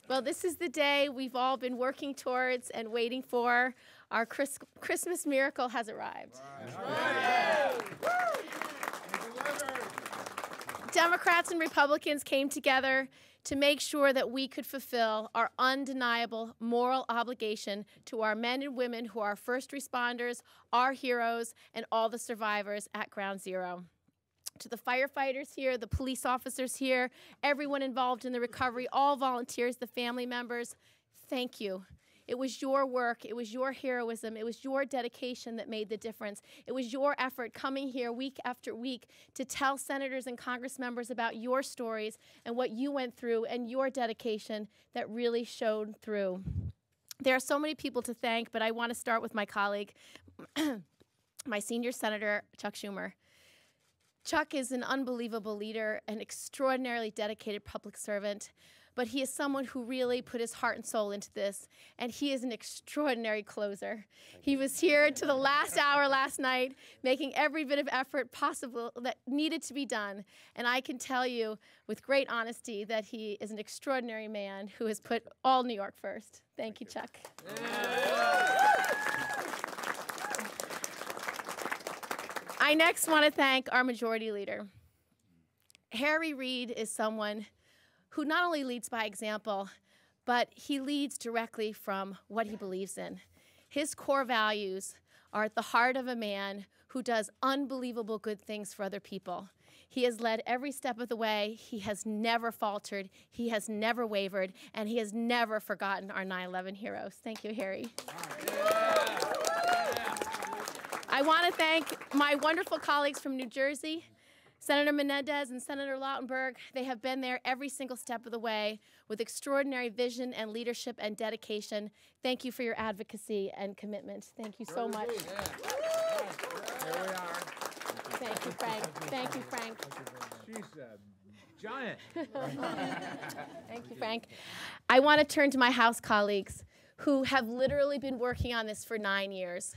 Well, this is the day we've all been working towards and waiting for. Our Christmas miracle has arrived. Democrats and Republicans came together to make sure that we could fulfill our undeniable moral obligation to our men and women who are first responders, our heroes, and all the survivors at Ground Zero. To the firefighters here, the police officers here, everyone involved in the recovery, all volunteers, the family members, thank you. It was your work, it was your heroism, it was your dedication that made the difference. It was your effort coming here week after week to tell senators and Congress members about your stories and what you went through and your dedication that really showed through. There are so many people to thank, but I want to start with my colleague, my senior senator, Chuck Schumer. Chuck is an unbelievable leader, an extraordinarily dedicated public servant, but he is someone who really put his heart and soul into this, and he is an extraordinary closer. He was here to the last hour last night, making every bit of effort possible that needed to be done, and I can tell you with great honesty that he is an extraordinary man who has put all New York first. Thank you, Chuck. I next want to thank our majority leader. Harry Reid is someone who not only leads by example, but he leads directly from what he believes in. His core values are at the heart of a man who does unbelievable good things for other people. He has led every step of the way. He has never faltered. He has never wavered. And he has never forgotten our 9/11 heroes. Thank you, Harry. I want to thank my wonderful colleagues from New Jersey, Senator Menendez and Senator Lautenberg. They have been there every single step of the way with extraordinary vision and leadership and dedication. Thank you for your advocacy and commitment. Thank you so much. There we are. Thank you, Frank. Thank you, Frank. She's a giant. Thank you, Frank. I want to turn to my House colleagues who have literally been working on this for 9 years.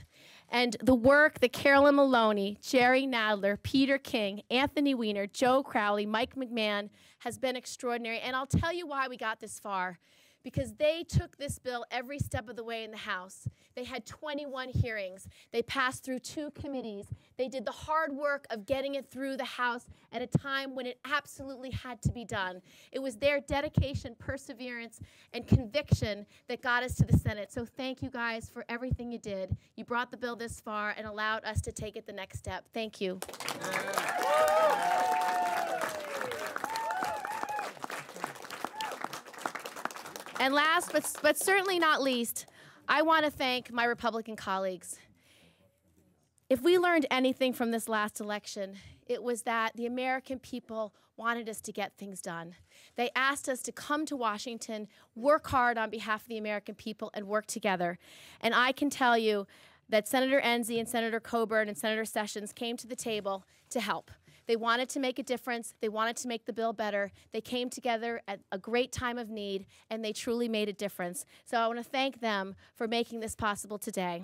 And the work that Carolyn Maloney, Jerry Nadler, Peter King, Anthony Weiner, Joe Crowley, Mike McMahon has been extraordinary. And I'll tell you why we got this far. Because they took this bill every step of the way in the House. They had 21 hearings. They passed through 2 committees. They did the hard work of getting it through the House at a time when it absolutely had to be done. It was their dedication, perseverance, and conviction that got us to the Senate. So thank you guys for everything you did. You brought the bill this far and allowed us to take it the next step. Thank you. And last, but certainly not least, I want to thank my Republican colleagues. If we learned anything from this last election, it was that the American people wanted us to get things done. They asked us to come to Washington, work hard on behalf of the American people, and work together. And I can tell you that Senator Enzi and Senator Coburn and Senator Sessions came to the table to help. They wanted to make a difference. They wanted to make the bill better. They came together at a great time of need, and they truly made a difference. So I want to thank them for making this possible today.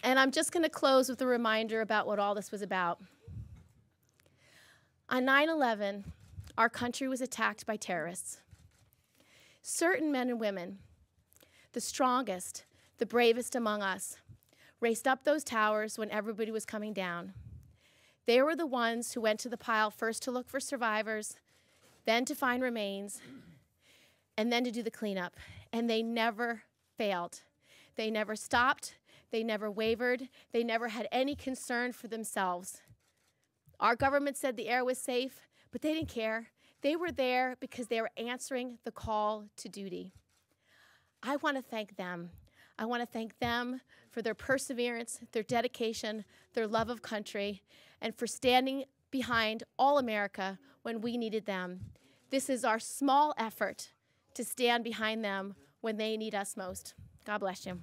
And I'm just going to close with a reminder about what all this was about. On 9/11, our country was attacked by terrorists. Certain men and women, the strongest, the bravest among us, raced up those towers when everybody was coming down. They were the ones who went to the pile first to look for survivors, then to find remains, and then to do the cleanup. And they never failed. They never stopped. They never wavered. They never had any concern for themselves. Our government said the air was safe, but they didn't care. They were there because they were answering the call to duty. I want to thank them. I want to thank them for their perseverance, their dedication, their love of country, and for standing behind all America when we needed them. This is our small effort to stand behind them when they need us most. God bless you.